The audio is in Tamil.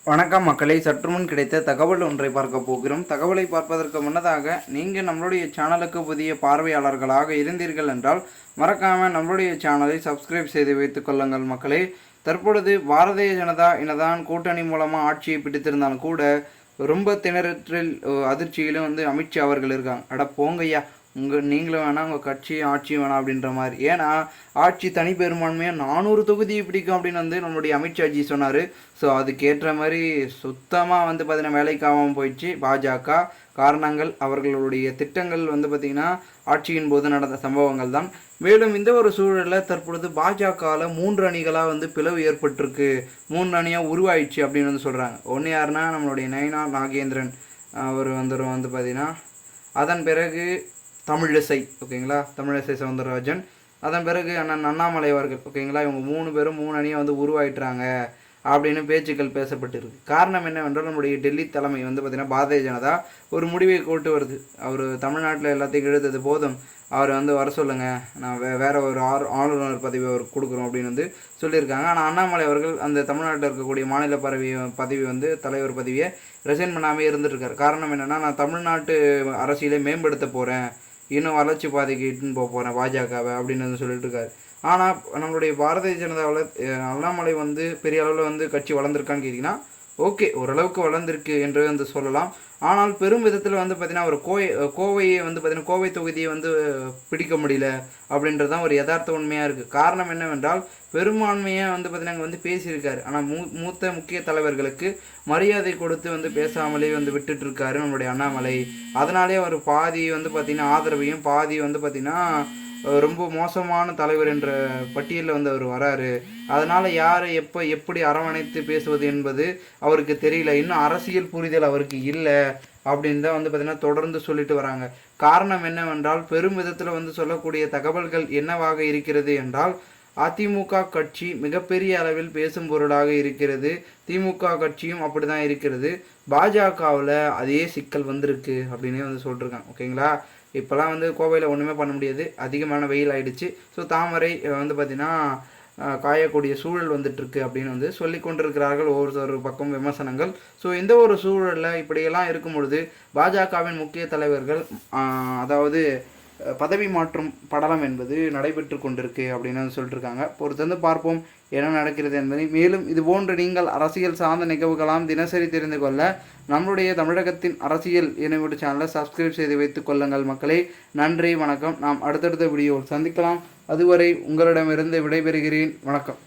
வணக்கம் மக்களை, சற்று முன் கிடைத்த தகவல் ஒன்றை பார்க்க போகிறோம். தகவலை பார்ப்பதற்கு முன்னதாக நீங்கள் நம்மளுடைய சேனலுக்கு புதிய பார்வையாளர்களாக இருந்தீர்கள் என்றால் மறக்காமல் நம்மளுடைய சேனலை சப்ஸ்கிரைப் செய்து வைத்துக் கொள்ளுங்கள் மக்களே. தற்பொழுது பாரதிய ஜனதா என்னதான் கூட்டணி மூலமாக ஆட்சியை பிடித்திருந்தாலும் கூட ரொம்ப திணறற்றில் அதிர்ச்சியிலும் அமித்ஷா அவர்கள் இருக்காங்க. அட போங்கய்யா, நீங்களும் வேணாம், உங்கள் கட்சி ஆட்சியும் வேணாம் அப்படின்ற மாதிரி. ஏன்னா ஆட்சி தனி பெரும்பான்மையாக 400 தொகுதியை பிடிக்கும் அப்படின்னு நம்மளுடைய அமித்ஷாஜி சொன்னார். ஸோ அதுக்கேற்ற மாதிரி சுத்தமாக பார்த்தீங்கன்னா வேலைக்காகாமல் போயிடுச்சு பாஜக. காரணங்கள் அவர்களுடைய திட்டங்கள் பார்த்திங்கன்னா ஆட்சியின் போது நடந்த சம்பவங்கள் தான். மேலும் இந்த ஒரு சூழலில் தற்பொழுது பாஜகவில் 3 அணிகளாக பிளவு ஏற்பட்டிருக்கு, 3 அணியாக உருவாயிடுச்சு அப்படின்னு சொல்கிறாங்க. ஒன்று யாருன்னா நம்மளுடைய நயனா நாகேந்திரன் அவர் பார்த்திங்கன்னா, அதன் பிறகு தமிழிசை, ஓகேங்களா, தமிழிசை சவுந்தரராஜன், அதன் பிறகு அண்ணாமலை அவர்கள், ஓகேங்களா. இவங்க 3 பேரும் 3 அணியாக உருவாயிட்டுறாங்க அப்படின்னு பேச்சுக்கள் பேசப்பட்டிருக்கு. காரணம் என்னவென்றால் நம்முடைய டெல்லி தலைமை பார்த்திங்கன்னா பாரதிய ஜனதா ஒரு முடிவை கொண்டு வருது. அவர் தமிழ்நாட்டில் எல்லாத்தையும் இழுத்தது போதும், அவர் வர சொல்லுங்கள், நான் வேறு ஒரு ஆளுநர் பதவி அவர் கொடுக்குறோம் அப்படின்னு சொல்லியிருக்காங்க. ஆனால் அண்ணாமலை அவர்கள் அந்த தமிழ்நாட்டில் இருக்கக்கூடிய மாநில பதவி தலைவர் பதவியை ரிசைன் பண்ணாமல் இருந்துட்டுருக்கார். காரணம் என்னென்னா, நான் தமிழ்நாட்டு அரசியலை மேம்படுத்த போகிறேன், இன்னும் வளர்ச்சி பாதைக்கு இட்டுன்னு போகிறேன் பாஜகவை அப்படின்னு சொல்லிட்டு இருக்காரு. ஆனால் நம்மளுடைய பாரதிய ஜனதாவில் அண்ணாமலை பெரிய அளவில் கட்சி வளர்ந்துருக்கான்னு கேட்டிங்கன்னா, ஓகே, ஓரளவுக்கு வளர்ந்துருக்கு என்று சொல்லலாம். ஆனால் பெரும் விதத்தில் பார்த்திங்கன்னா ஒரு கோவையை பார்த்திங்கன்னா கோவை தொகுதியை பிடிக்க முடியல அப்படின்றது தான் ஒரு யதார்த்த உண்மையாக இருக்குது. காரணம் என்னவென்றால் பெரும்பான்மையாக பார்த்திங்கன்னா பேசியிருக்காரு. ஆனால் மூத்த முக்கிய தலைவர்களுக்கு மரியாதை கொடுத்து பேசாமலே விட்டுட்டு நம்மளுடைய அண்ணாமலை. அதனாலே அவர் பாதி பார்த்திங்கன்னா ஆதரவையும் பாதி பார்த்திங்கன்னா ரொம்ப மோசமான தலைவர் என்ற பட்டியலில் அவர் வராரு. அதனால் யாரை எப்படி அரவணைத்து பேசுவது என்பது அவருக்கு தெரியல, இன்னும் அரசியல் புரிதல் அவருக்கு இல்லை அப்படின்னு தான் பார்த்திங்கன்னா தொடர்ந்து சொல்லிட்டு வராங்க. காரணம் என்னவென்றால் பெரும் விதத்தில் சொல்லக்கூடிய தகவல்கள் என்னவாக இருக்கிறது என்றால், அதிமுக கட்சி மிகப்பெரிய அளவில் பேசும் பொருளாக இருக்கிறது, திமுக கட்சியும் அப்படி தான் இருக்கிறது, பாஜகவில் அதே சிக்கல் வந்திருக்கு அப்படின்னு சொல்லிட்டுருக்காங்க, ஓகேங்களா. இப்போலாம் கோவையில் ஒன்றுமே பண்ண முடியாது, அதிகமான வெயில் ஆகிடுச்சு. ஸோ தாமரை பார்த்திங்கன்னா காயக்கூடிய சூழல் வந்துட்டுருக்கு அப்படின்னு சொல்லி கொண்டிருக்கிறார்கள் ஒவ்வொரு பக்கம் விமர்சனங்கள். ஸோ இந்த ஒரு சூழலில் இப்படியெல்லாம் இருக்கும் பொழுது பாஜகவின் முக்கிய தலைவர்கள் அதாவது பதவி மாற்றும் படலம் என்பது நடைபெற்று கொண்டிருக்கு அப்படின்னு சொல்லிட்டுருக்காங்க. பொறுத்து பார்ப்போம் என்ன நடக்கிறது என்பதை. மேலும் இது போன்று நீங்கள் அரசியல் சார்ந்த நிகழ்வுகளாம் தினசரி தெரிந்து கொள்ள நம்முடைய தமிழகத்தின் அரசியல் இணைவு சேனலை சப்ஸ்கிரைப் செய்து வைத்துக் கொள்ளுங்கள் மக்களே. நன்றி, வணக்கம். நாம் அடுத்தடுத்த வீடியோவில் சந்திக்கலாம். அதுவரை உங்களிடமிருந்து விடைபெறுகிறேன். வணக்கம்.